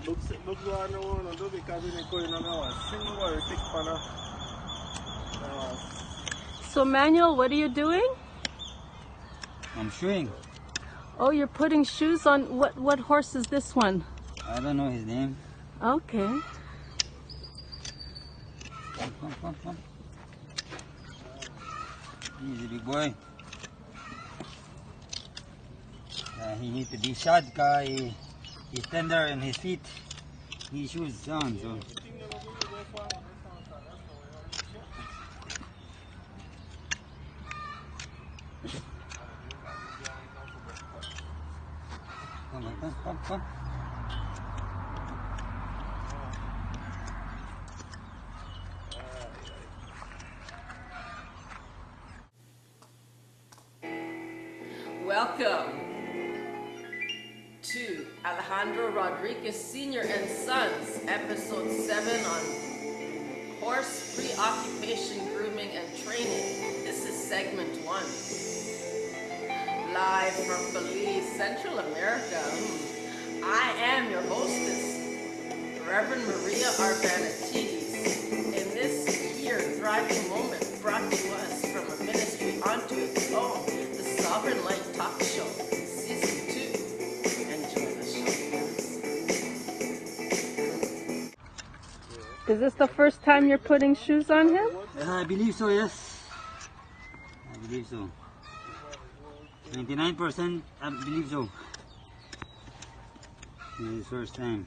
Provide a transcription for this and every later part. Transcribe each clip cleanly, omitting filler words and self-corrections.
Look what I want to do because it's going on a single tick for So Manuel, what are you doing? I'm shoeing. Oh, you're putting shoes on. What horse is this one? I don't know his name. Okay. Come. He's a big boy. He needs to be shod because he's tender in his feet. His shoes on, so. Come. Welcome to Alejandro Rodriguez Sr. and Sons, episode 7 on horse preoccupation, grooming, and training. This is segment 1. Live from Belize, Central America. I am your hostess, Reverend Maria Arbanatides. In this here thriving moment brought to us from a ministry unto its own, the Sovereign Light Talk Show, Season 2. Enjoy the show. Is this the first time you're putting shoes on him? I believe so, yes. I believe so. 99% I believe so. This is his first time.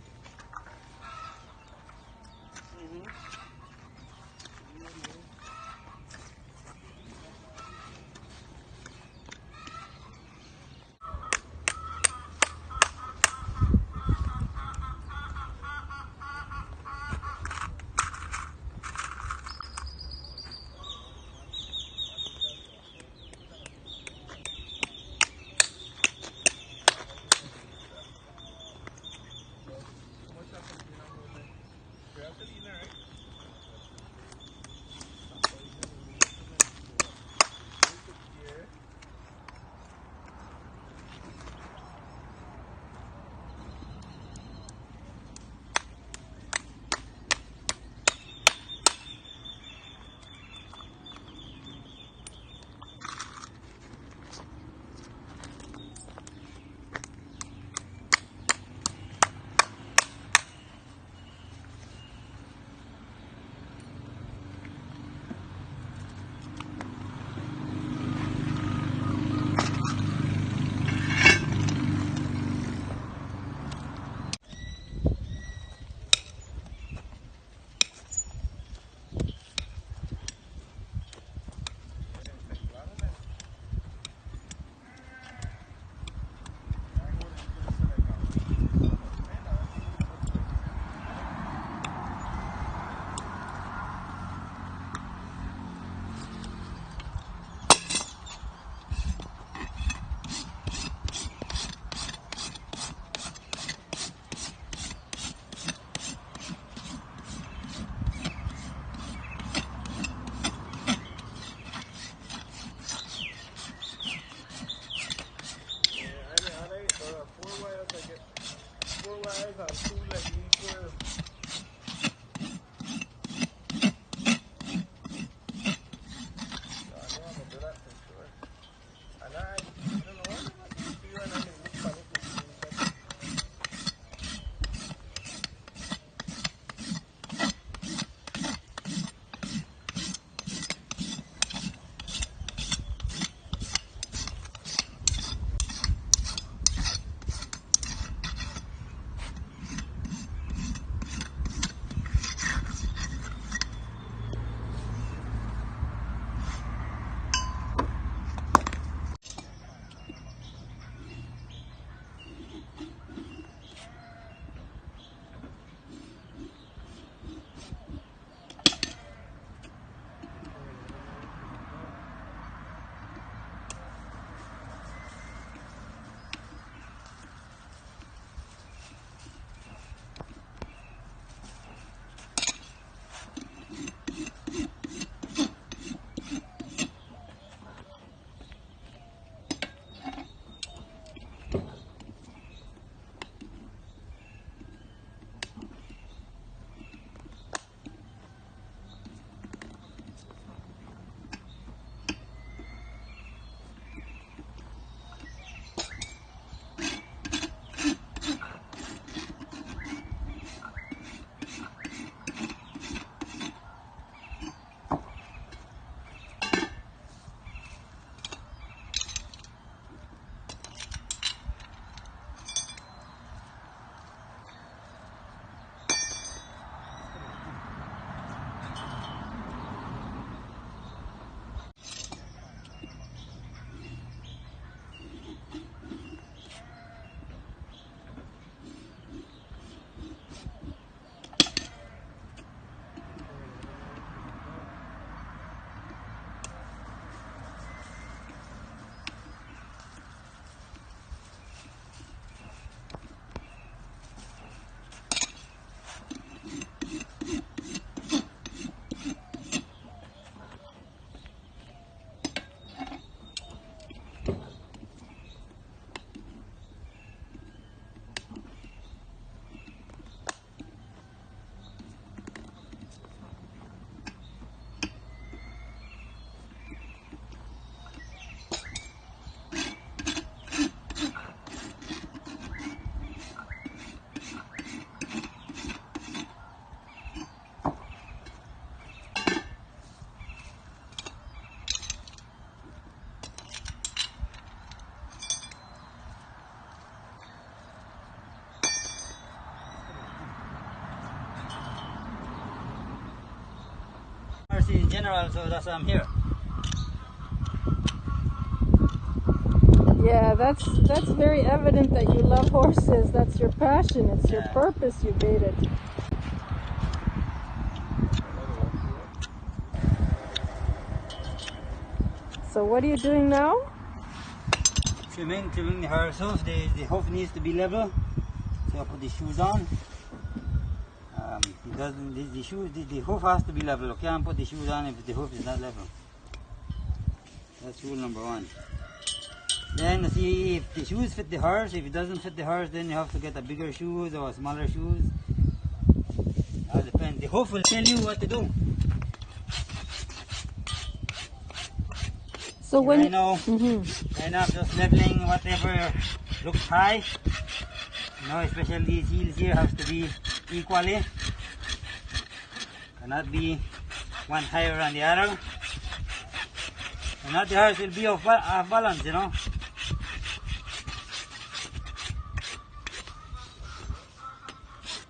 horses in general, so that's why I'm here. Yeah, that's very evident that you love horses. That's your passion. It's your purpose you made it. So what are you doing now? Trimming the horse hoof. The hoof needs to be level. So I put the shoes on. It doesn't. The hoof has to be level. You can't put the shoes on if the hoof is not level. That's rule number one. Then see if the shoes fit the horse. If it doesn't fit the horse, then you have to get a bigger shoes or smaller shoes. That depends. The hoof will tell you what to do. So when right now I'm just leveling whatever looks high. You know, especially these heels here has to be equally. Cannot be one higher than the other. And not the horse will be off balance, you know.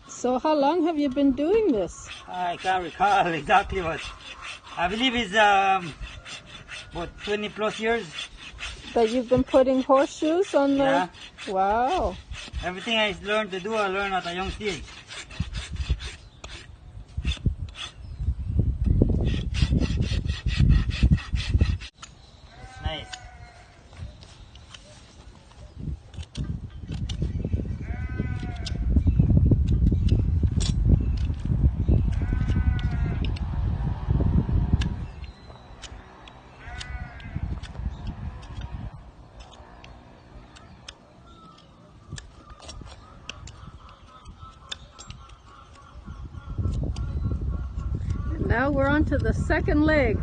So how long have you been doing this? I can't recall exactly what. I believe it's about 20 plus years. That you've been putting horseshoes on the... Yeah. Wow. Everything I learned to do, I learned at a young stage. It's nice. Now we're on to the second leg.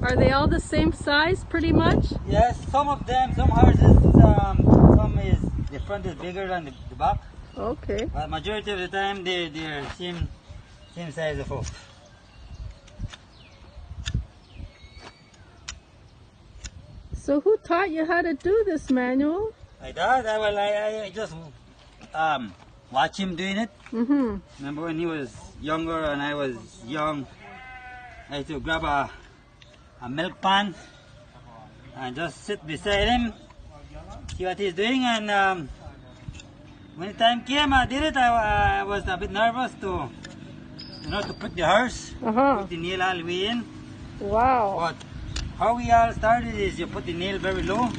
Are they all the same size pretty much? Yes, some of them, some horses, some is, the front is bigger than the back. Okay. But majority of the time they're same size of hoof. So who taught you how to do this, Manuel? My dad, I just watch him doing it. Remember when he was younger and I was young, I used to grab a milk pan and just sit beside him, see what he's doing, and when the time came I did it. I was a bit nervous to put the horse, put the nail all the way in. Wow. But how we all started is you put the nail very low.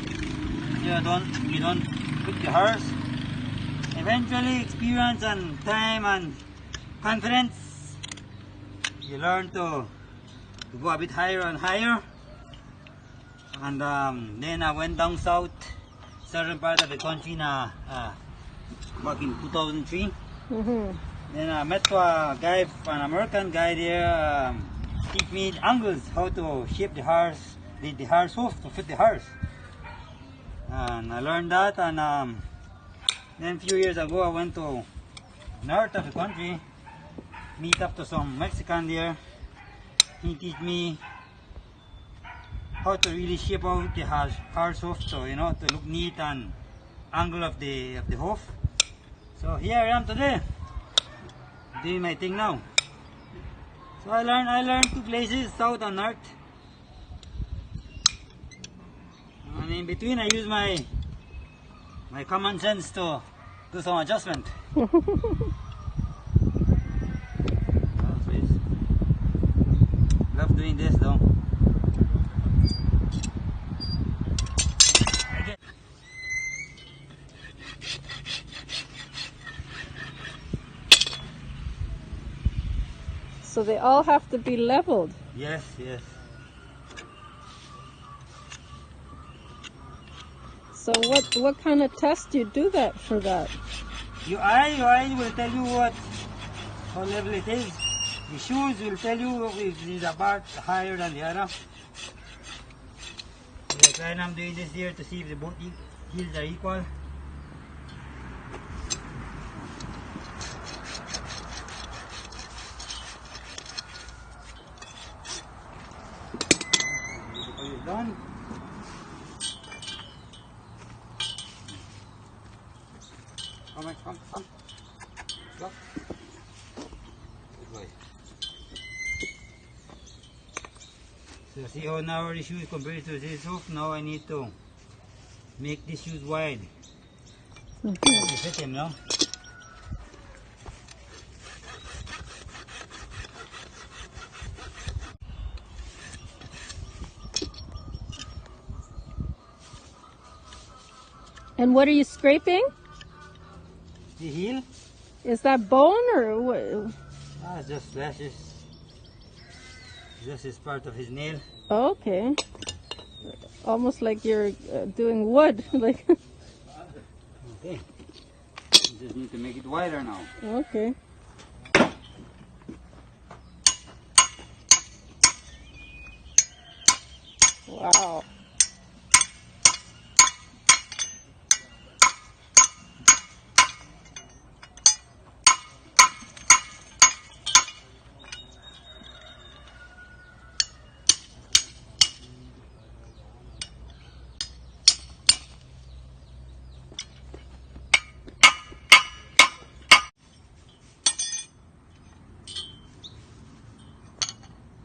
You don't put the horse. Eventually, experience and time and confidence, you learn to go a bit higher and higher. And then I went down south, southern part of the country back in 2003. Then I met a guy, an American guy there, teach me angles, how to shape the horse, the horse hoof to fit the horse. And I learned that, and then a few years ago I went to north of the country, meet up to some Mexican there. He teach me how to really shape out the horse hoof, so to look neat and angle of the hoof. So here I am today, doing my thing now. So I learned two places, south and north. And in between I use my common sense to do some adjustment. Love doing this though. So they all have to be leveled. Yes, yes. So what kind of test do you do that for that? Your eye will tell you how level it is. The shoes will tell you if it is a part higher than the other. Like right now I'm doing this here to see if the both heels are equal. It's done. Come. Look. Good boy. So see how narrow the shoes compared to this hoof? Now I need to make these shoes wide. To fit him now. And what are you scraping? The heel? Is that bone or what? Ah, just slashes. This is part of his nail. Okay. Almost like you're doing wood. Like. Okay. You just need to make it wider now. Okay. Wow.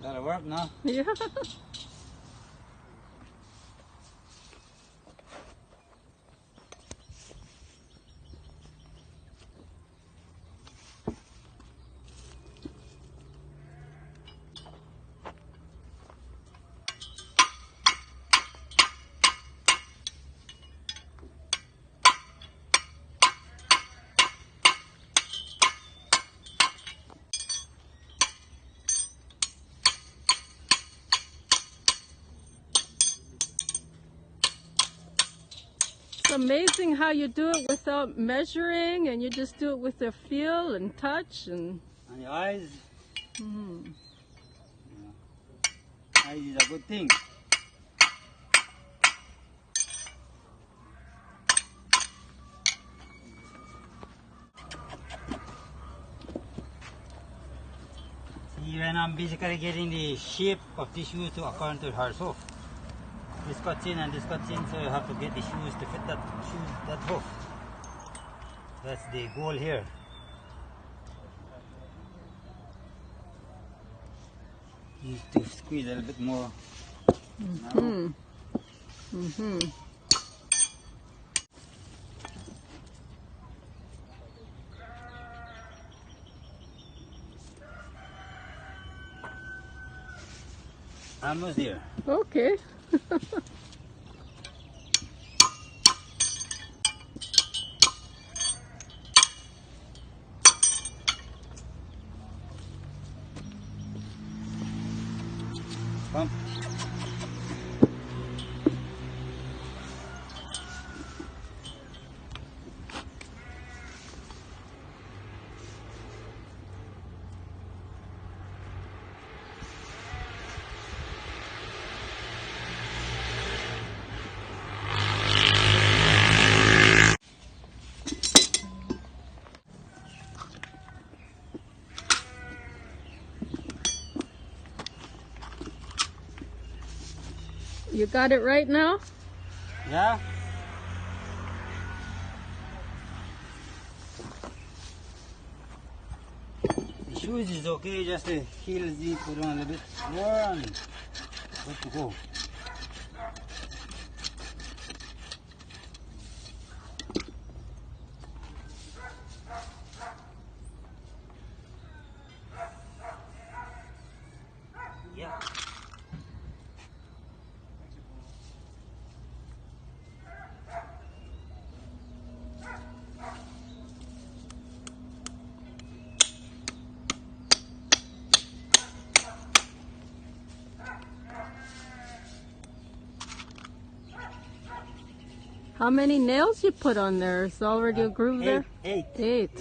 That'll work now. Yeah. It's amazing how you do it without measuring, and you just do it with your feel and touch and. And your eyes. Mm. Yeah. Eyes is a good thing. See, when I'm basically getting the shape of the shoes to according to her hoof. This cuts in and this cuts in, so you have to get the shoes to fit that hoof. That's the goal here. Need to squeeze a little bit more. Mm-hmm. Mm-hmm. Almost there. Okay. Come. You got it right now? Yeah. The shoes is okay, just the heels need put on a little bit more and good to go. Yeah. How many nails you put on there? Is already a groove there? Eight. 8.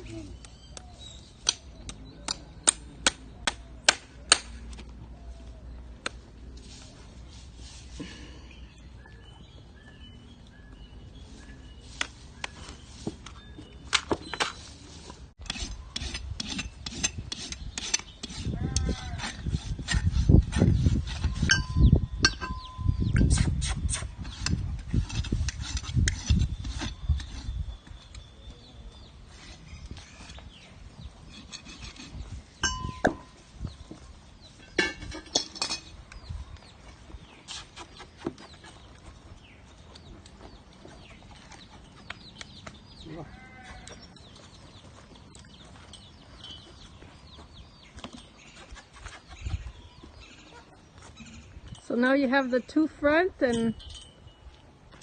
So now you have the two front and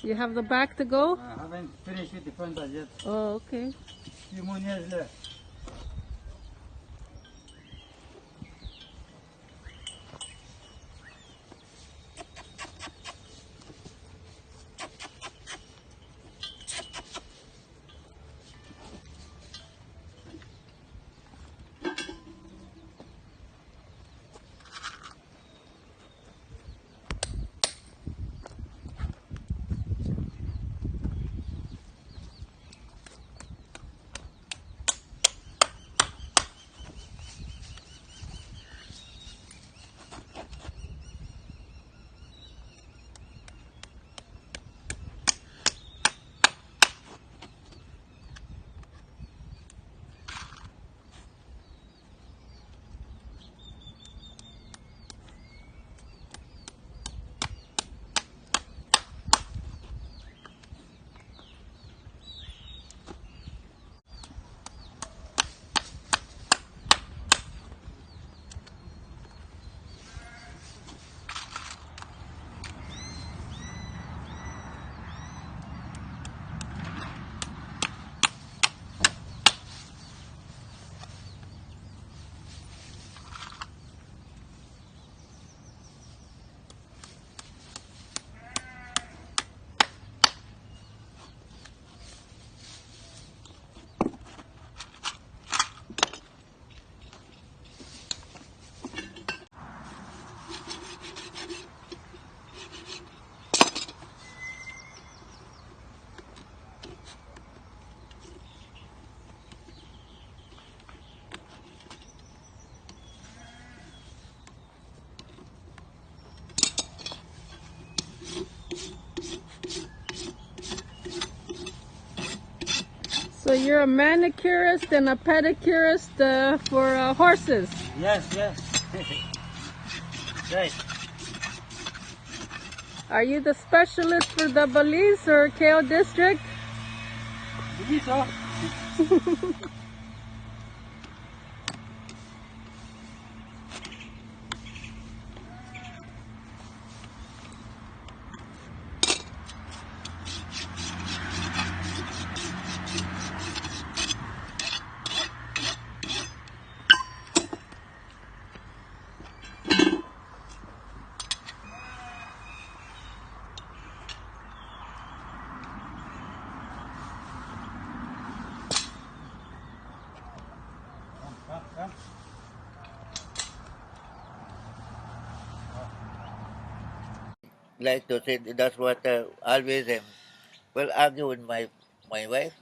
you have the back to go? I haven't finished with the front as yet. Oh, okay. Few more years left. So you're a manicurist and a pedicurist for horses. Yes, yes. Right. Are you the specialist for the Belize or KO district? Believe so. Come. Like to say that's what always argue with my wife.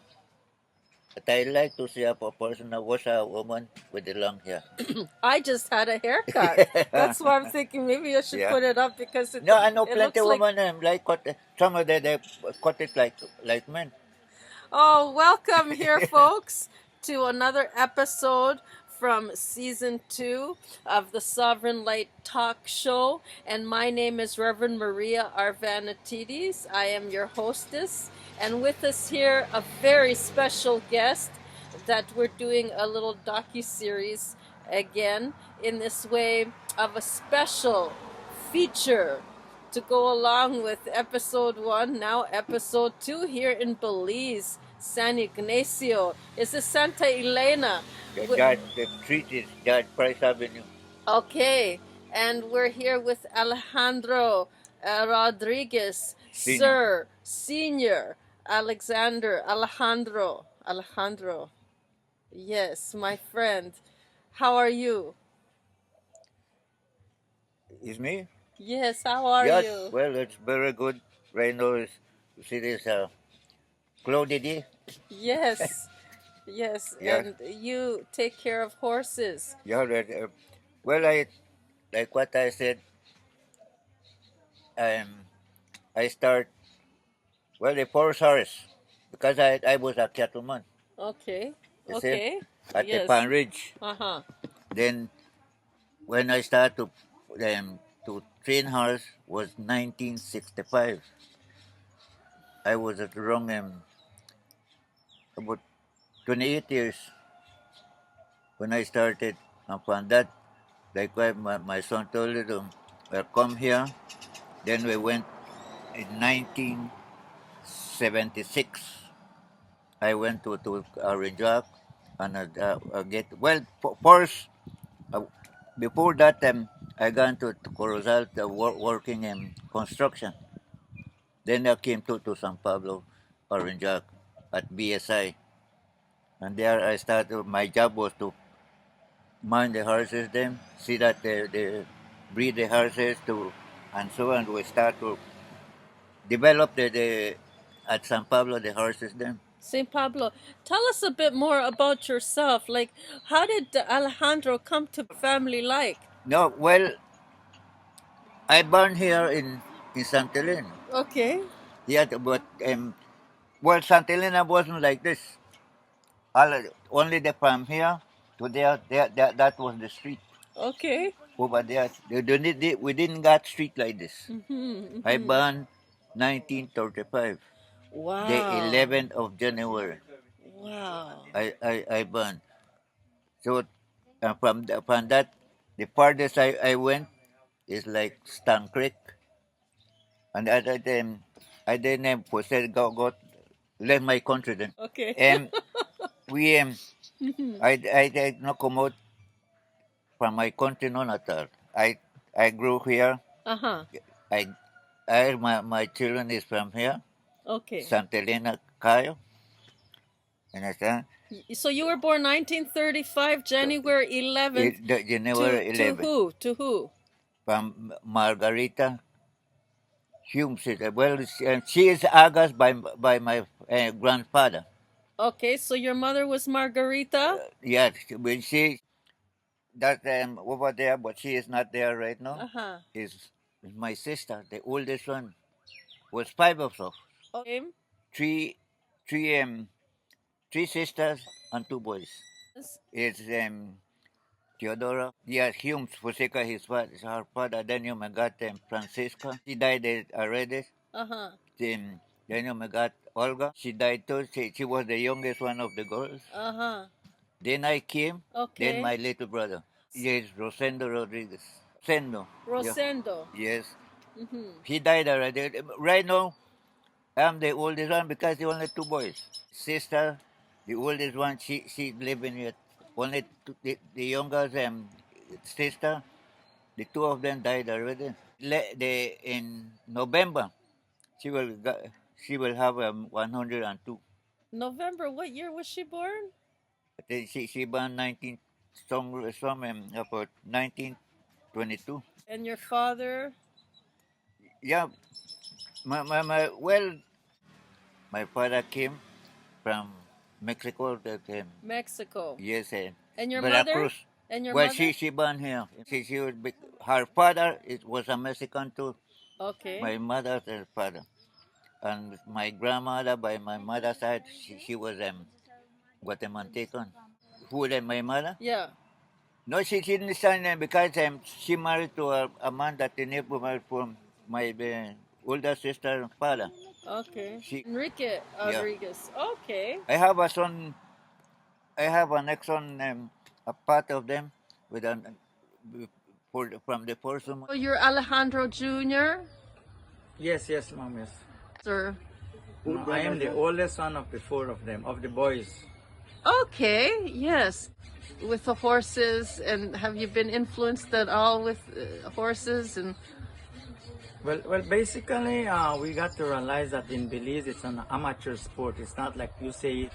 But I like to see a person who was a woman with the long hair. I just had a haircut. That's why I'm thinking maybe I should Yeah. put it up because it, No, I know it plenty looks of like... women like cut some of them they cut it like men. Oh, welcome here, folks, to another episode from season 2 of the Sovereign Light Talk Show. And my name is Reverend Maria Arvanitidis. I am your hostess. And with us here, a very special guest that we're doing a little docu-series again in this way of a special feature to go along with episode 1, now episode 2 here in Belize, San Ignacio. Is this Santa Elena? The street is Judge Price Avenue. Okay, and we're here with Alejandro Rodriguez, Senior. Senior Alejandro. Yes, my friend. How are you? Is me? Yes, how are Yes, you? well it's very good. Right now you see this cloudy day. Yes. Yes, Yes. and you take care of horses. Yeah, right. Well I like what I said, I start the first horse because I was a cattleman. Okay. You Okay. see, at the Yes. Pan Ridge. Uh-huh. Then when I started to train horse was 1965. I was at around about 28 years when I started. Upon that, like my son told you, well, come here Then we went in 1976. I went to Rijak and get well. First, uh, before that, I got to Corozal working in construction. Then I came to San Pablo, Rijak, at BSI, and there I started. My job was to mind the horses, then see that they breed the horses to, and so on. We start to develop the at San Pablo the horses then. St. Pablo, tell us a bit more about yourself. Like, how did Alejandro come to family like? No, well, I born here in Santa Elena. Okay. Yeah, but well, Santa Elena wasn't like this. Only the from here to there that was the street. Okay. Over there, we didn't got street like this. I born 1935, the Wow. 11th of January. Wow. I born. So from that, the farthest I went is like Stan Creek, and I then said go left my country then. Okay. And we I no come out from my country none at all. I grew here. Uh-huh. My children is from here, Okay. Santa Elena, Cayo. Understand? So you were born 1935, January 11th. January To 11th. who? To who? From Margarita Humes. Well, she is August by my grandfather. Okay, so your mother was Margarita? Yes, when she that over there, but she is not there right now. Uh-huh. Is my sister, the oldest one, was five of us. Okay. Three, three, three sisters and two boys. It's Theodora. Yeah, Humes, Fonseca, her father. Then you got Francisca. She died already. Uh-huh. Then you got Olga. She died too. She was the youngest one of the girls. Uh-huh. Then I came. Okay. Then my little brother. Yes, Rosendo Rodriguez. Rosendo. Rosendo. Yes. He died already. Right now, I'm the oldest one because there only two boys. Sister, the oldest one, she living with only the youngest sister. The two of them died already. In November, she will have 102. November, what year was she born? She born about 1922. And your father? Yeah, my my father came from Mexico. Mexico. Yes, And your Veracruz. mother? And your Well, mother? she born here. She was her father. It was a Mexican too. Okay. My mother's father, and my grandmother by my mother's side, she was Guatemalan. Who then my mother? Yeah. No, she didn't sign them because she married to a man that married from my older sister and father. Okay. She, Enrique Rodriguez. Okay. I have a son. I have an next son, a part of them with from the first one. So you're Alejandro Jr.? Yes, mom, yes. Sir. No, I am the oldest son of the four of them, of the boys. Okay, yes. With the horses, and have you been influenced at all with horses? And Well, basically, we got to realize that in Belize, it's an amateur sport. It's not like you say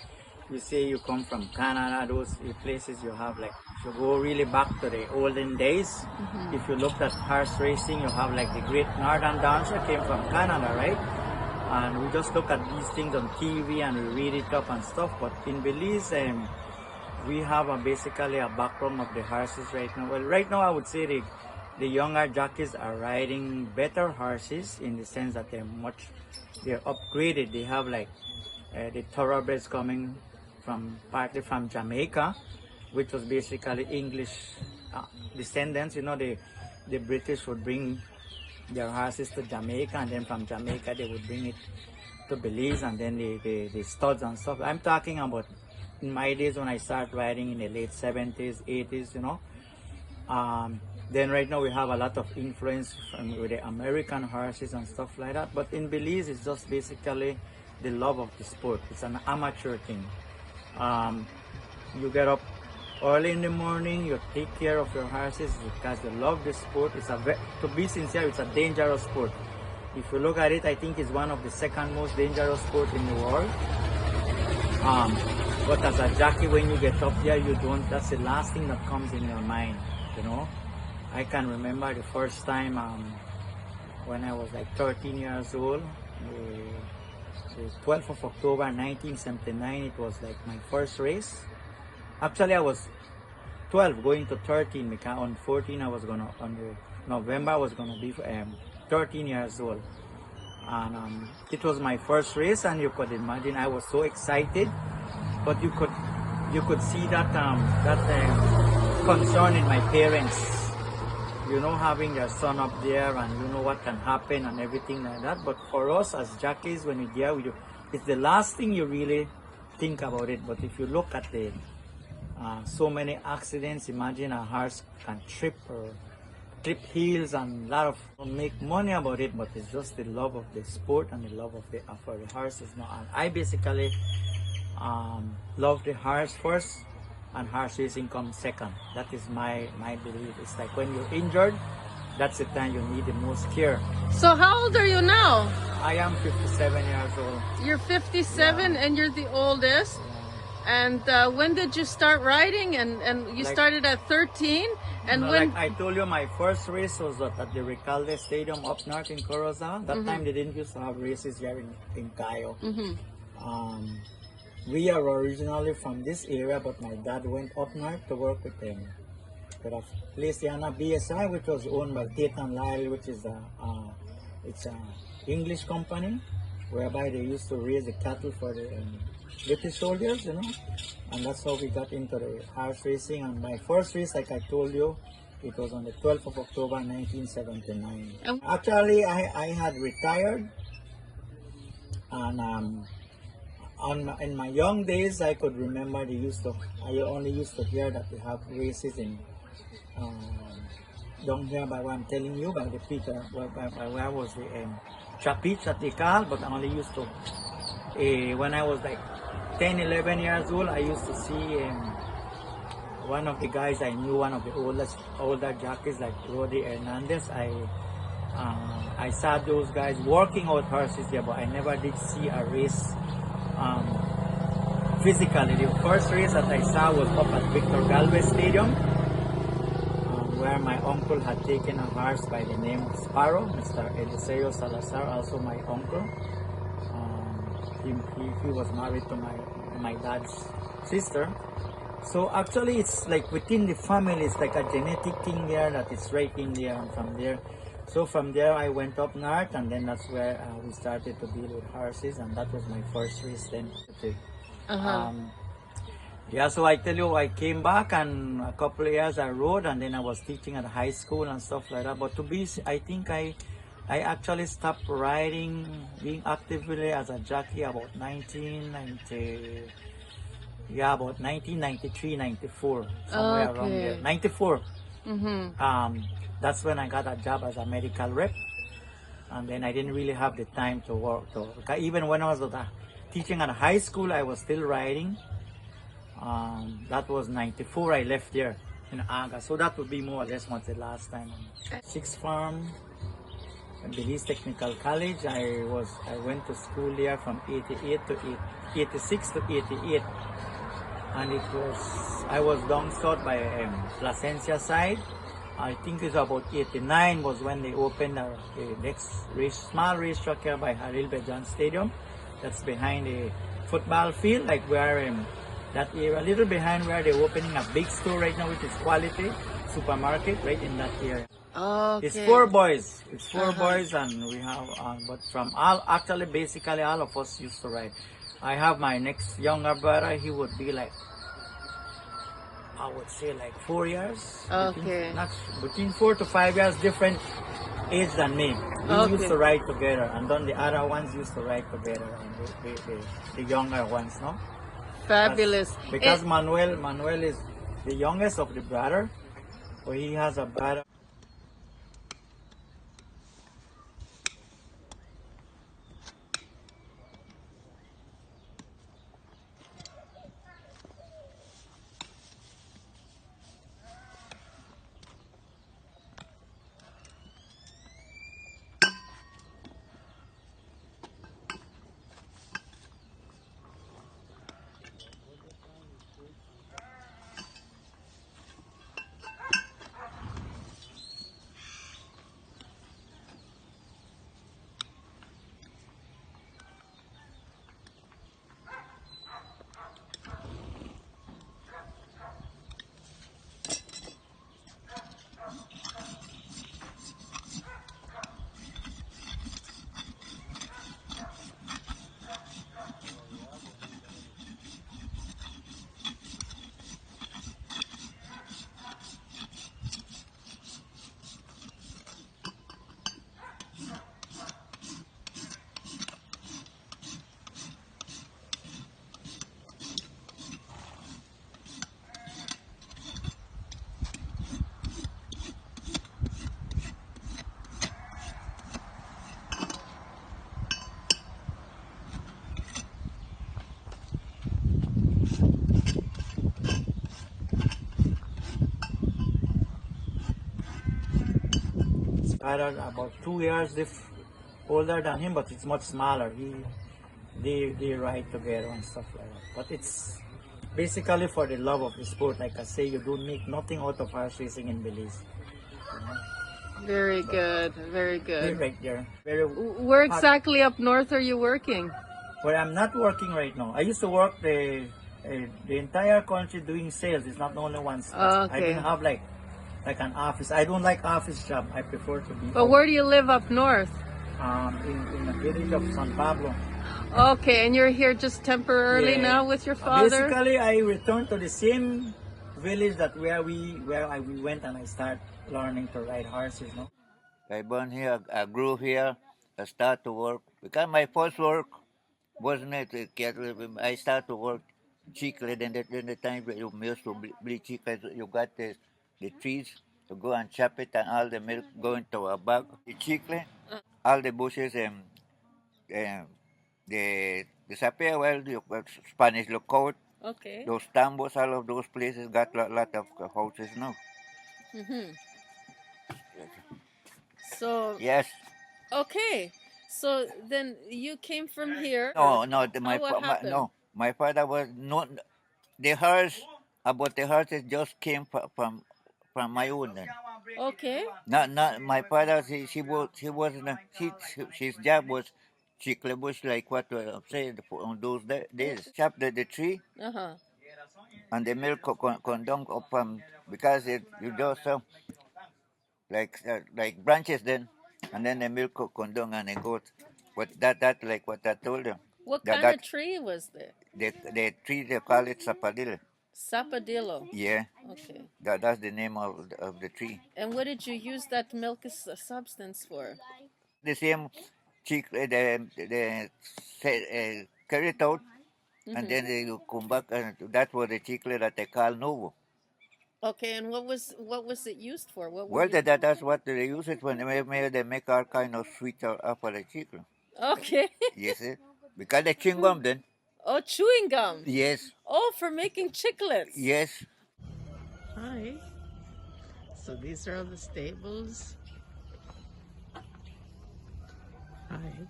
you come from Canada, those places you have like, if you go really back to the olden days, if you looked at horse racing, you have like the Great Northern Dancer came from Canada, right? And we just look at these things on TV and we read it up and stuff. But in Belize, we have basically a background of the horses right now. Well, right now I would say the younger jockeys are riding better horses in the sense that they're upgraded. They have like the thoroughbreds coming partly from Jamaica, which was basically English descendants. You know, the British would bring their horses to Jamaica, and then from Jamaica they would bring it to Belize, and then the studs and stuff. I'm talking about in my days when I started riding in the late 70s, 80s, you know. Then right now we have a lot of influence from with the American horses and stuff like that. But in Belize, it's just basically the love of the sport. It's an amateur thing. You get up early in the morning, you take care of your horses because you love the sport. To be sincere, it's a dangerous sport. If you look at it, I think it's one of the second most dangerous sport in the world. But as a jockey, when you get up there, that's the last thing that comes in your mind, you know. I can remember the first time when I was like 13 years old, the 12th of October 1979, it was like my first race. Actually, I was 12 going to 13 because on 14 on November I was gonna be 13 years old. And it was my first race, and you could imagine I was so excited, but you could see that concern in my parents, you know, having their son up there and you know what can happen and everything like that. But for us as jockeys, when we're there, it's the last thing you really think about it. But if you look at the so many accidents, imagine a horse can trip heels and a lot of make money about it, but it's just the love of the sport and the love of for the horses now. And I basically love the horse first, and horse racing comes second. That is my belief. It's like when you're injured, that's the time you need the most care. So how old are you now? I am 57 years old. You're 57, and you're the oldest. And when did you start riding? And you started at 13? And when... Like I told you, my first race was at the Recalde Stadium up north in Corozal. That time they didn't used to have races here in Cayo. We are originally from this area, but my dad went up north to work with them. With a place here, BSI, which was owned by Tate and Lyle, which is it's an English company, whereby they used to raise the cattle for the British soldiers, you know, and that's how we got into the horse racing. And my first race, like I told you, it was on the 12th of October 1979. Actually, I had retired, and in my young days, I could remember I only used to hear that they have races in down here by what I'm telling you, by the Peter, by where was the Chapich at the Cal, but I only used to, when I was like 10, 11 years old, I used to see one of the guys I knew, one of the older jockeys like Rody Hernandez. I saw those guys working out horses there, but I never did see a race physically. The first race that I saw was up at Victor Galvez Stadium, where my uncle had taken a horse by the name of Sparrow, Mr. Eliseo Salazar, also my uncle. He was married to my dad's sister. So actually it's like within the family, it's like a genetic thing there that it's right in there. And from there, so from there I went up north, and then that's where we started to deal with horses, and that was my first race then. Yeah, so I tell you, I came back and a couple of years I rode, and then I was teaching at high school and stuff like that. But I think I actually stopped riding, being actively as a jockey about 1993, 94, somewhere around there. 94. That's when I got a job as a medical rep, and then I didn't really have the time to work. Even when I was teaching at high school, I was still riding. That was 94. I left there in August, so that would be more or less once the last time. Sixth Farm, Belize Technical College. I went to school there from 86 to 88, and I was down south by Placencia side. I think it's about 89 was when they opened the next small racetrack here by Halil Bejan Stadium. That's behind the football field, like where that area, a little behind where they're opening a big store right now, which is Quality Supermarket, right in that area. Okay. It's four boys. It's four boys, and we have, but from basically all of us used to ride. I have my next younger brother. He would be like, I would say like 4 years. Okay. Between 4 to 5 years different age than me. We used to ride together, and then the other ones used to ride together, and the younger ones, no? Fabulous. Because Manuel is the youngest of the brother, so he has a brother. other about 2 years older than him, but it's much smaller. They ride together and stuff like that. But it's basically for the love of the sport. Like I say, you don't make nothing out of horse racing in Belize. Very good. Very They're good. right there. Very Where hot. exactly up north are you working? Where I'm not working right now. I used to work the entire country doing sales. It's not only one spot. Oh, I okay. didn't have like an office. I don't like office job. I prefer to be But out, where do you live up north? in the village of San Pablo. Okay, and you're here just temporarily Yeah. now with your father? Basically, I returned to the same village that we went, and I start learning to ride horses. No. I born here, I grew here, I start to work. Because my first work wasn't it cattle. I start to work chicle. Then the time that you used to bleed chicle, you got the trees to go and chop it, and all the milk go into a bag. The chicle, all the bushes and the sapia, well, Spanish lookout, Okay. those tambos, all of those places got a lot of houses now. So, Yes. okay. So then you came from here. No, no, What happened? no. My father was not the horse. About the horses just came from my own. Then. Okay. Not my father. She wasn't. His job was chicle bush like what I said on those days. Chop the tree Uh-huh. and the milk condom up because you just like branches then, and then the milk condom and a goat. But that like what I told them. What That kind that of tree was there? the tree they call it sapadil. Sapadillo. Yeah, Okay. that's the name of the tree. And what did you use that milk as a substance for? The same chick carry it out, and then they come back, and that was the chicle that they call novo. Okay, and what was it used for? What were Well, you? that's what they use it when they make all kind of sweet out of the chicle. Okay. Yes, because the chewing gum then. Oh, chewing gum. Yes, Oh, for making chiclets. yes. Hi. So these are all the stables. Hi.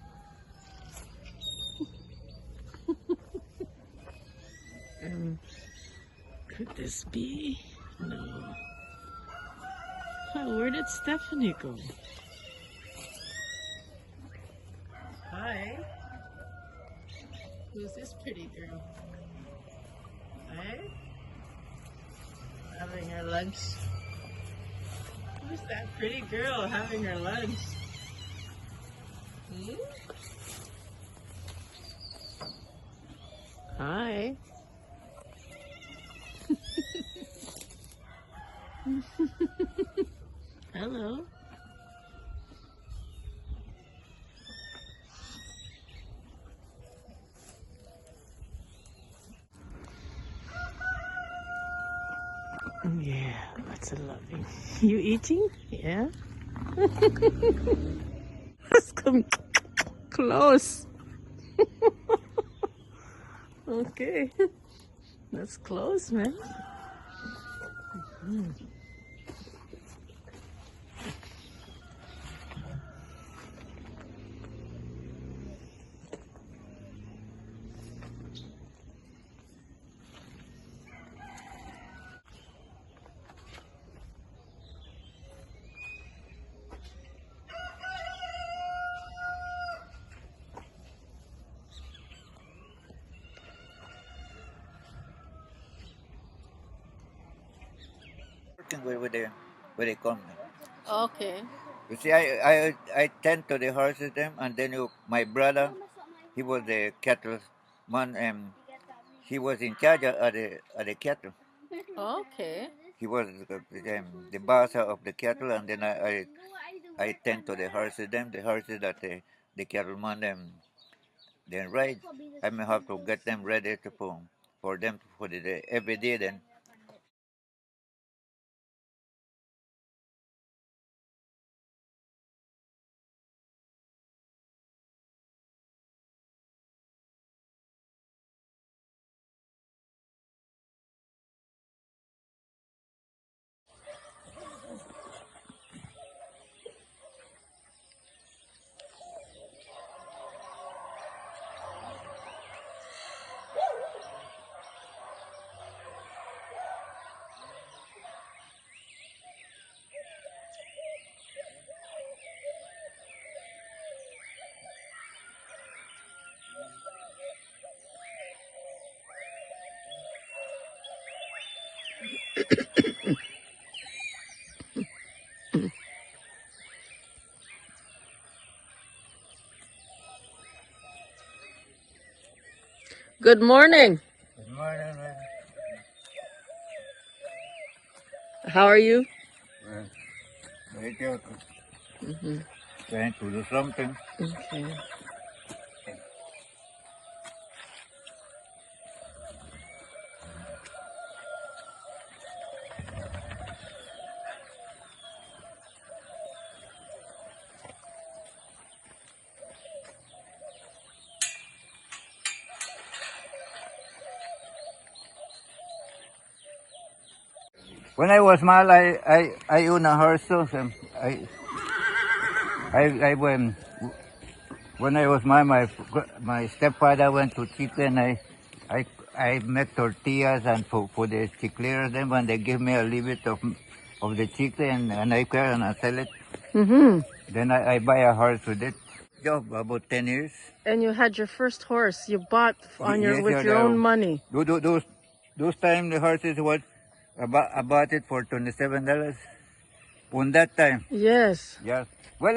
Could this be? No. Oh, where did Stephanie go? Hi. Who's this pretty girl? Hi. Having her lunch. Who's that pretty girl having her lunch? Hmm? Hi. Hello. Yeah, what's it loving? You eating? Yeah. Let's come close. Okay. That's close, man. Working with the company. Okay. You see, I tend to the horses them, and then my brother, he was the cattle man, and he was in charge of the cattle. Okay. He was the boss of the cattle, and then I tend to the horses them, the horses that the cattleman them then ride. I may have to get them ready to for them for the day, every day then. Good morning. Good morning, man. How are you? Well, very good. Mm-hmm. Trying to do something. Okay. When I was small, I own a horse. So I when I was small, my stepfather went to Chile, and I make tortillas and for the chicleros. Then when they give me a little bit of the chicle and I carry and I sell it, Mm-hmm. then I buy a horse with it. Job about 10 years. And you had your first horse you bought on your Yes, with your own money. Those time the horses was I bought it for $27 on that time. Yes. Yeah. Well,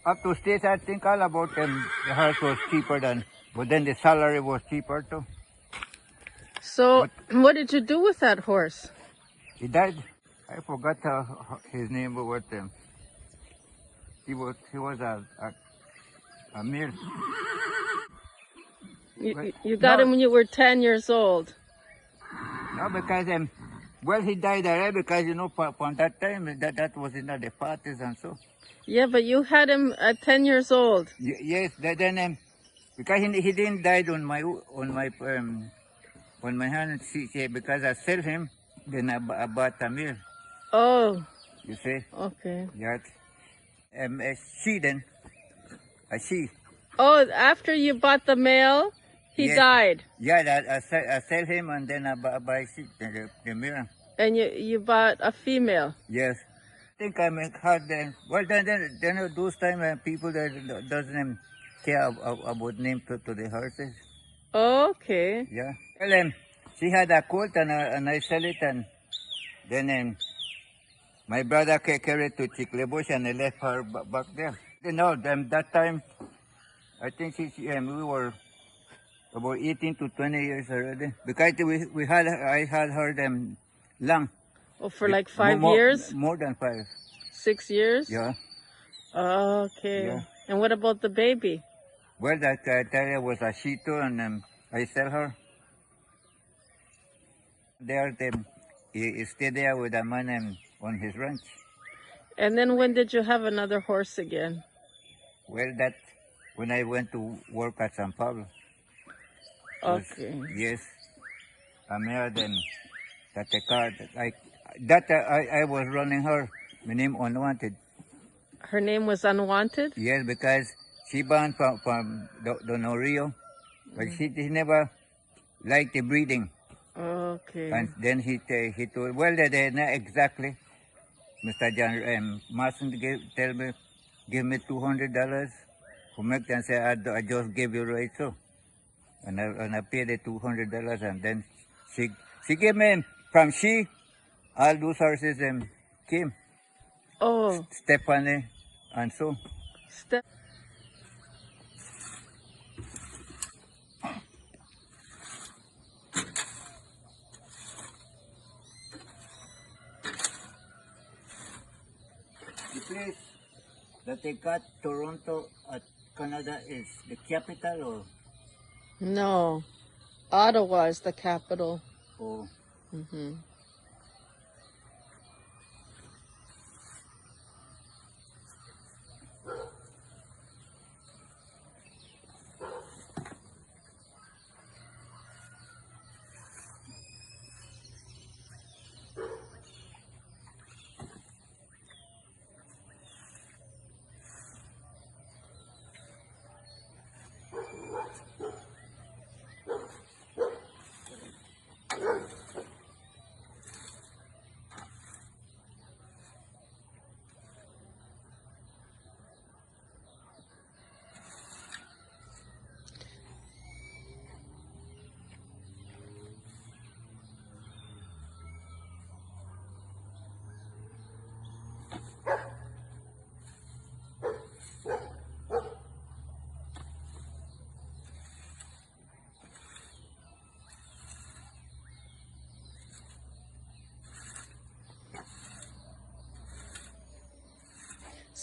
up to state, I think all about them. The horse was cheaper than, but then the salary was cheaper too. So But what did you do with that horse? he died. I forgot his name, but what he was a male. You got him when you were 10 years old. No, because well, he died already because from that time that was in the parties and so. Yeah, but you had him at 10 years old. Yes, then because he didn't die on my hand. Because I sell him, then I bought a male. Oh, You see, okay. yes. A she then, a she. Oh, after you bought the male, he Yes. died. Yeah, I sell him and then I buy the male. And you bought a female. Yes. I think I make hard then. Well, then those time people that doesn't care about name to the horses. Okay. Yeah. Well, she had a colt and I sell it and then my brother carried to Chiclebush and I left her back there. That time, I think we were about 18 to 20 years already. Because I had her long. Oh, for like 5 more, years? More than 5. 6 years? Yeah. Okay. Yeah. And what about the baby? Well, that terrier was a Shih Tzu and I sell her. There, he stayed there with a man on his ranch. And then when did you have another horse again? Well, that when I went to work at San Pablo. Okay. Yes. I married them. That the car I was running her. My name Unwanted. Her name was Unwanted? Yes, because she born from the Rio, but she never liked the breeding. Okay. And then he told, well, they not exactly. Mr. John Mason tell me, give me $200 for make them say, I just gave you right so. And I paid the $200 and then she gave me from all those horses came. Oh. Stephanie and so. The place that they got Toronto at Canada is the capital or? No. Ottawa is the capital. Oh. Mm-hmm.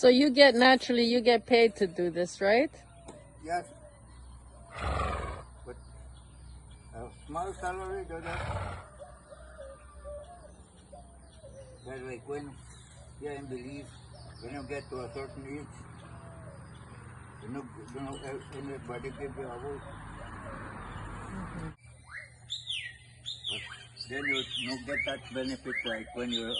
So you get naturally, you get paid to do this, right? Yes. But a small salary, do that. That's like when here in Belize, when you get to a certain age, you know anybody give you a work. Then you get that benefit like when you're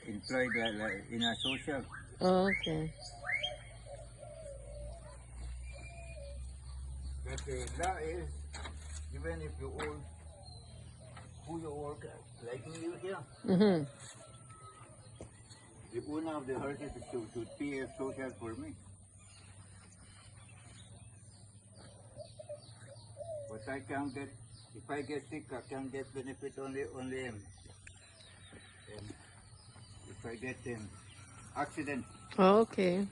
employed like in a social. Oh, okay. But that is even if you own who you work at, like me here, Mm-hmm. the owner of the horses should pay a social for me. But I can't get if I get sick I can get benefit only if I get accident. Oh, okay.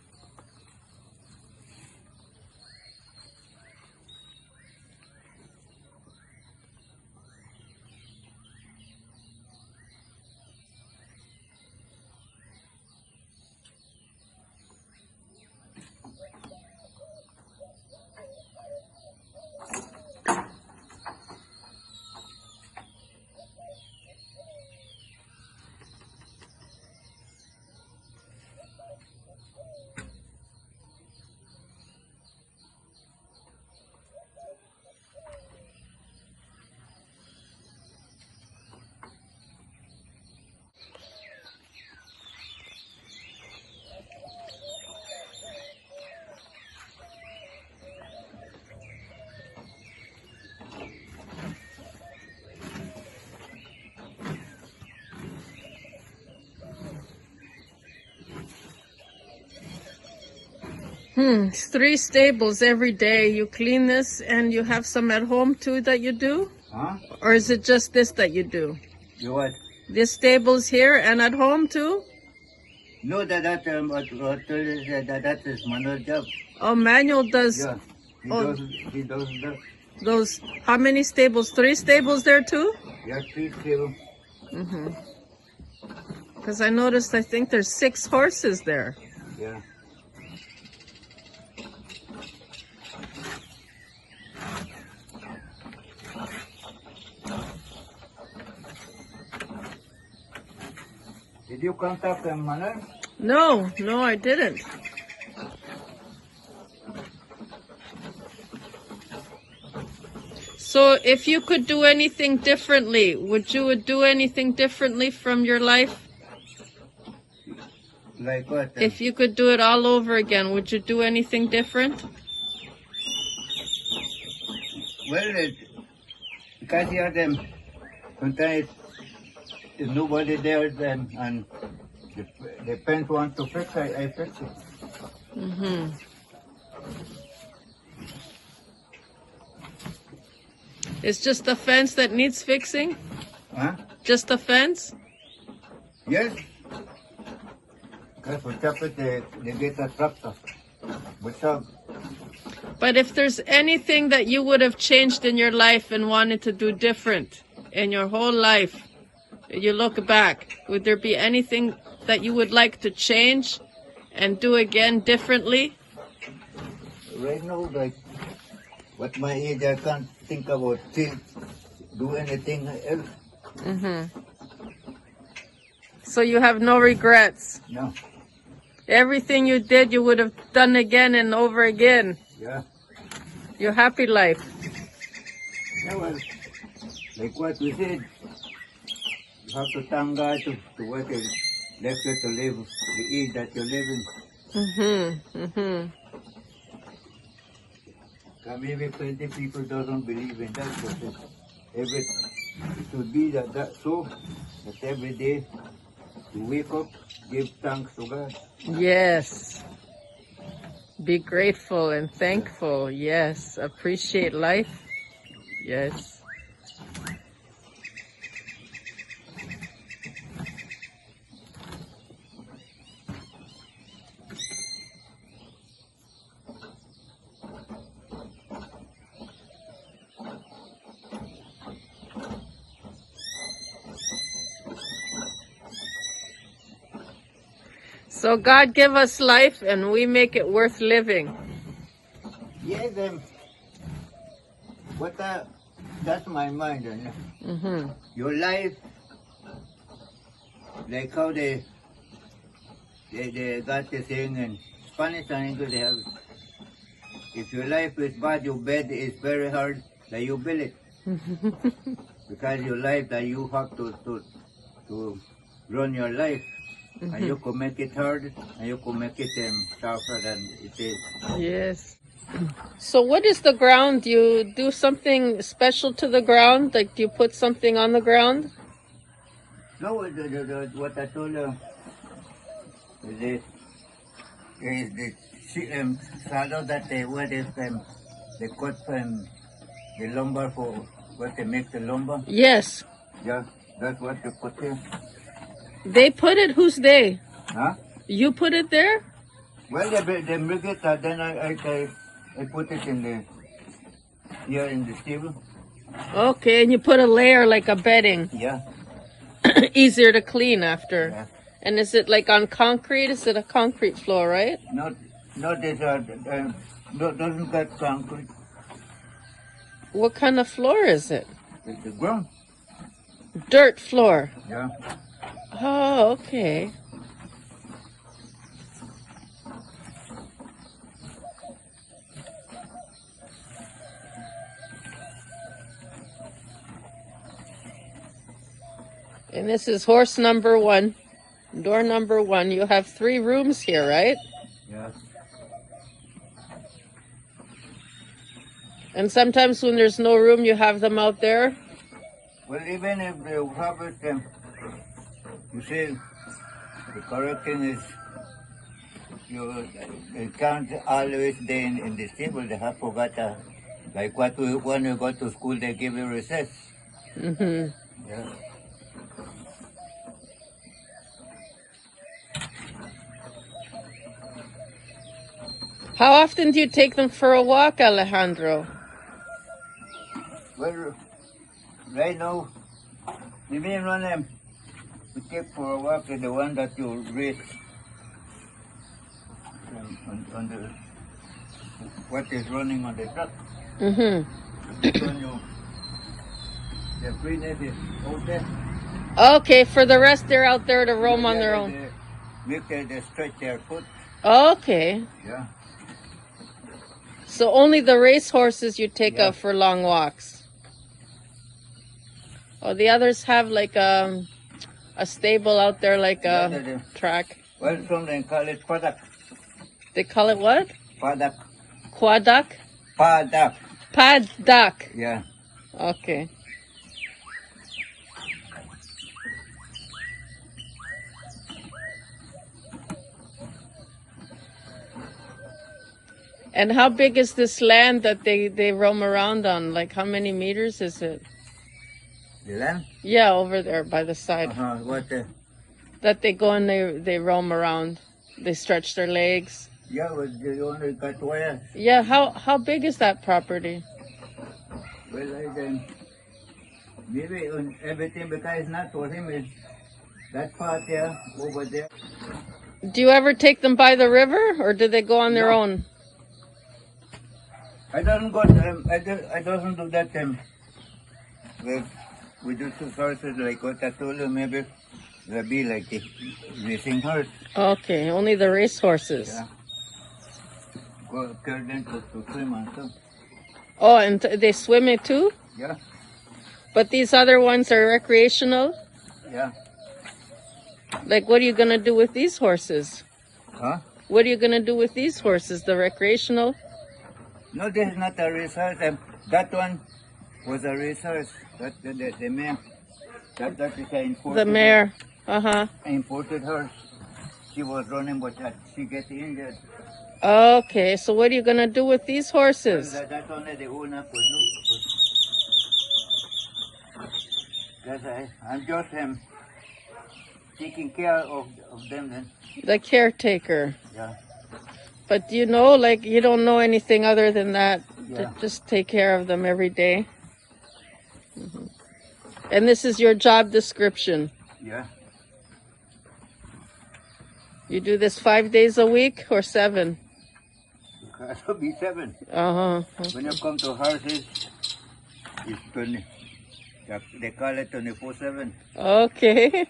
It's 3 stables every day. You clean this and you have some at home too that you do? Huh? Or is it just this that you do? You what? This stables here and at home too? No, that is manual job. Oh, Manuel does Yeah, Oh. he does that. those. How many stables? 3 stables there too? Yeah, 3 stable. Mm-hmm. Because I noticed, I think there's 6 horses there. Yeah. Did you contact them, Manuel? No, I didn't. So if you could do anything differently, would you do anything differently from your life? Like what? If you could do it all over again, would you do anything different? Well, because here them, sometimes there's nobody there then, and the parents want to fix it, I fix it. Mm-hmm. It's just the fence that needs fixing? Huh? Just the fence? Yes. Because for chop it, they get a tractor. But if there's anything that you would have changed in your life and wanted to do different in your whole life, you look back, would there be anything that you would like to change and do again differently? Right now, like, at my age, I can't think about do anything else. Mm-hmm. So you have no regrets? No. Everything you did, you would have done again and over again. Yeah. Your happy life. Yeah, well, like what we said, you have to thank God to what He left you to live, the age that you're living. Mm-hmm. Mm-hmm. Maybe 20 people doesn't believe in that, but it should be that so that every day you wake up, give thanks to God. Yes. Be grateful and thankful. Yes. Appreciate life. Yes. So God give us life and we make it worth living. Yes, that's my mind. Mm-hmm. Your life, like how they got the saying in Spanish and English, they have, if your life is bad, your bed is very hard, that you build it. Because your life that you have to run your life. And you could make it hard, and you could make it tougher than it is. Yes. So what is the ground? You do something special to the ground? Like do you put something on the ground? No, what I told you is the saddle that they wear, they cut from the lumber for what they make the lumber. Yes. Yeah, that's what they put here. They put it? Who's they? Huh? You put it there? Well, they make it, then I put it here in the stable. Okay, and you put a layer like a bedding. Yeah. Easier to clean after. Yeah. And is it like on concrete? Is it a concrete floor, right? Not this, doesn't got concrete. What kind of floor is it? It's the ground. Dirt floor. Yeah. Oh, okay. And this is horse number 1, door number 1. You have 3 rooms here, right? Yeah. And sometimes when there's no room, you have them out there? Well, even if they have it, you see, the correct thing is they can't always stay in the stable. They have forgot, like when you go to school, they give you recess. Mm-hmm. Yeah. How often do you take them for a walk, Alejandro? Well, right now, the main one we take for a walk is the one that you raise on the what is running on the truck. Mm-hmm. This one the freeness is out there. Okay, for the rest, they're out there to roam on their own. They stretch their foot. Okay. Yeah. So only the race horses you take Yeah. out for long walks. Oh, the others have like a stable out there, like a track. Well, some they call it paddock. They call it what? Paddock. Quadock? Paddock. Paddock. Yeah. Okay. And how big is this land that they roam around on? Like how many meters is it? The land? Yeah, over there by the side. What? That they go and they roam around. They stretch their legs. Yeah, but they only got wires. Yeah, how big is that property? Well, maybe on everything, because it's not for him, is that part there, over there. Do you ever take them by the river, or do they go on their No. own? I don't go. I doesn't do that. We do two sources like what I told you. Maybe they'll be like the racing horse. Okay, only the race horses. Yeah. Go carry them to swim and stuff. Oh, and they swim it too? Yeah. But these other ones are recreational? Yeah. Like, what are you going to do with these horses? Huh? What are you going to do with these horses, the recreational? No, this is not a racehorse. That one was a racehorse. That the mare. That is an imported. The mare. Uh-huh. Imported horse. She was running, but she get injured. Okay, so what are you going to do with these horses? That's only the owner could do. I'm just taking care of them then. The caretaker. Yeah. But you know, like, you don't know anything other than that. Yeah. Just take care of them every day. Mhm. And this is your job description. Yeah. You do this 5 days a week or 7? It should be 7. Uh-huh. When you come to horses, it's 20. They call it 24/7. Okay.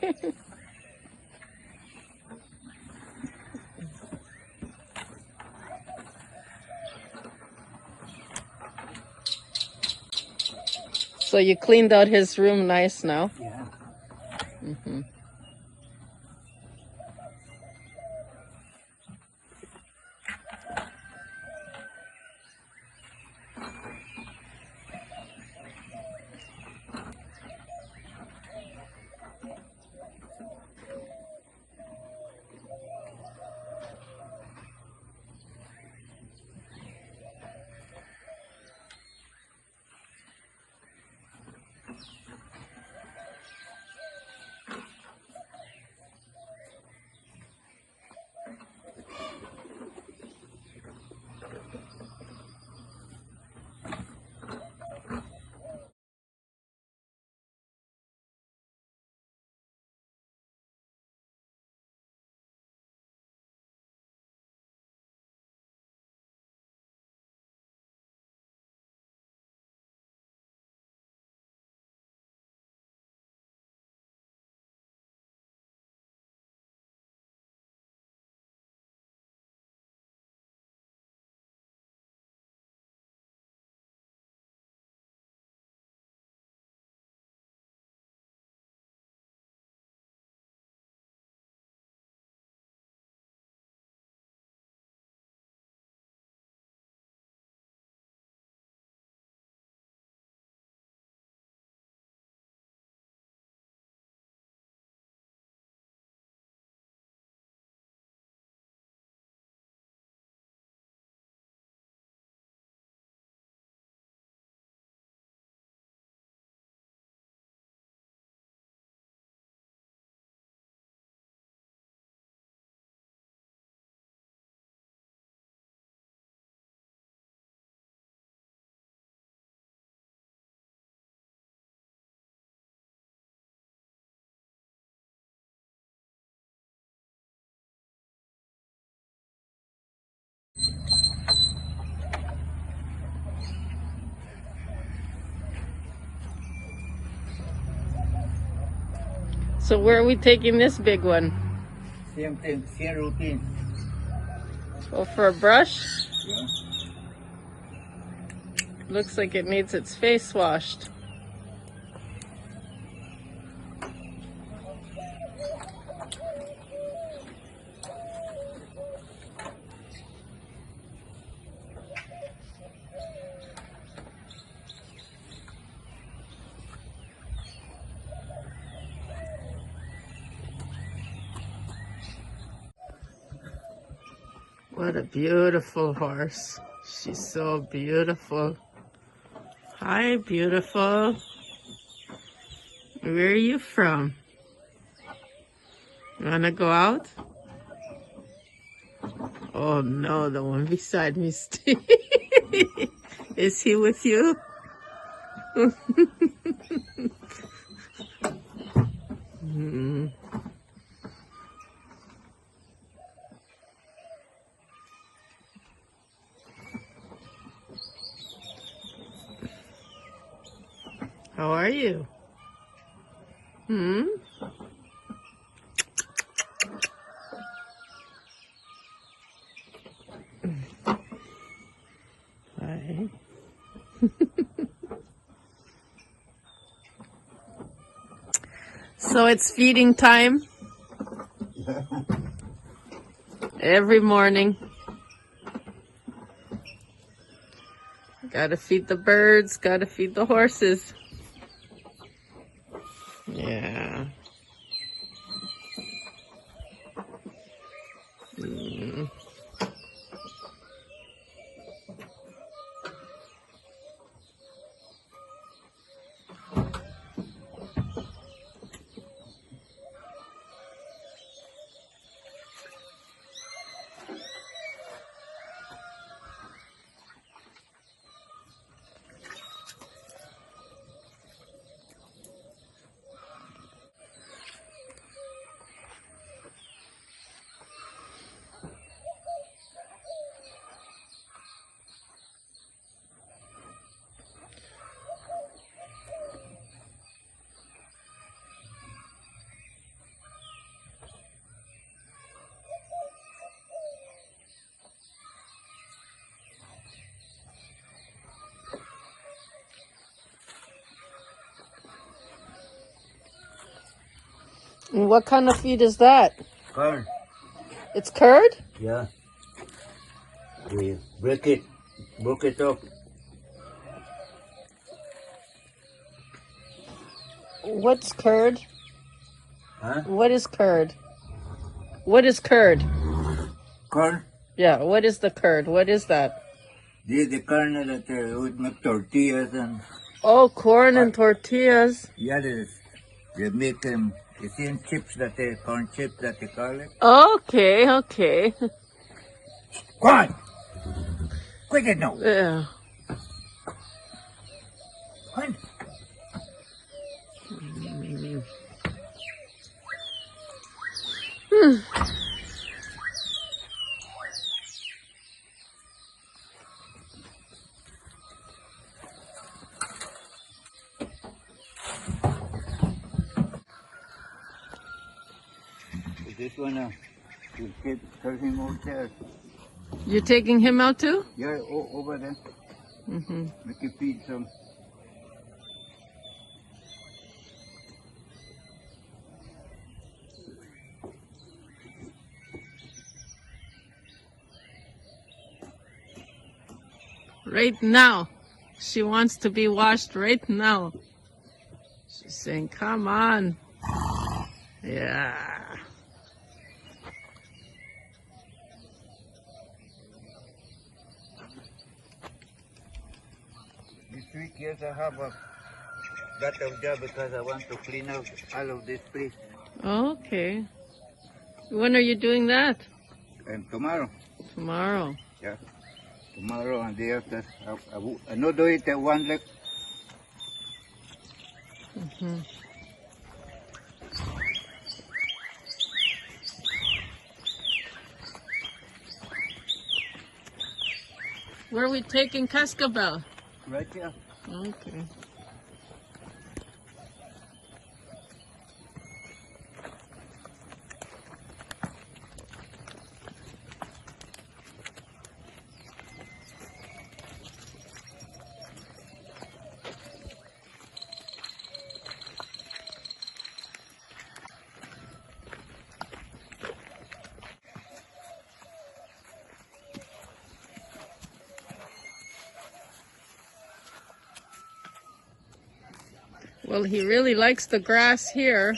So you cleaned out his room nice now? Yeah. Mm-hmm. So where are we taking this big one? Same thing, same routine. Oh, for a brush? Yeah. Looks like it needs its face washed. What a beautiful horse. She's so beautiful. Hi, beautiful. Where are you from? You wanna go out? Oh no, the one beside me, Steve. Is he with you? Hmm. How are you? Hmm? Hi. So it's feeding time every morning. Gotta feed the birds, gotta feed the horses. Yeah. Mm. And what kind of feed is that? Corn. It's curd? Yeah. We broke it up. What's curd? Huh? What is curd? What is curd? Corn. Yeah, what is the curd? What is that? The corn that would make tortillas and Oh, corn and tortillas. yeah, they make the same chips that they corn chips that they call it. Okay, okay. Go on, quick it now. Yeah. Go on. This one, you take him out there. You're taking him out too? Yeah, over there. Mm-hmm. Make you feed some. Right now. She wants to be washed right now. She's saying, come on. Yeah. This week, yes, I have a lot of job because I want to clean up all of this place. Okay. When are you doing that? And tomorrow. Tomorrow. Yeah. Tomorrow and day after. I not do it at one leg. Mm-hmm. Where are we taking Cascabel? Right here. Okay. Well, he really likes the grass here.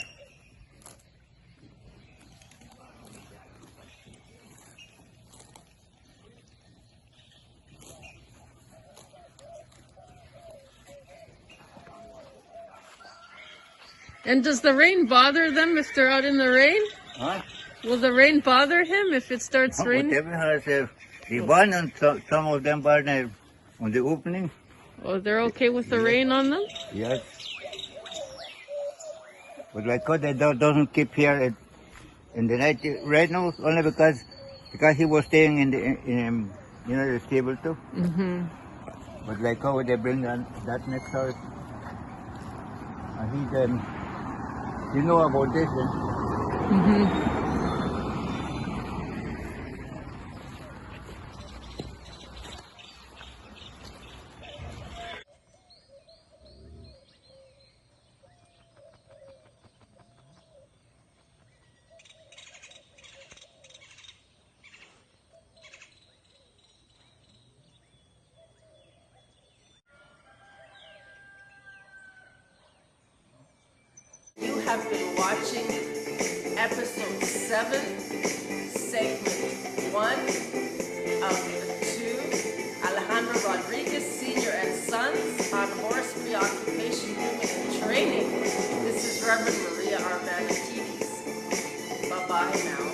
And does the rain bother them if they're out in the rain? Huh? Will the rain bother him if it starts raining? Whatever has the one and some of them are there on the opening. Oh, they're okay with the rain on them? Yes. But like God, they doesn't keep here in the night right now only because he was staying in the stable too. Mm-hmm. But like how they bring that next house, and he know about this. Mm-hmm. You have been watching episode 7, segment 1 of the 2 Alejandro Rodriguez Sr. and Sons on horse preoccupation, grooming, and training. This is Reverend Maria Arbanatides. Bye-bye now.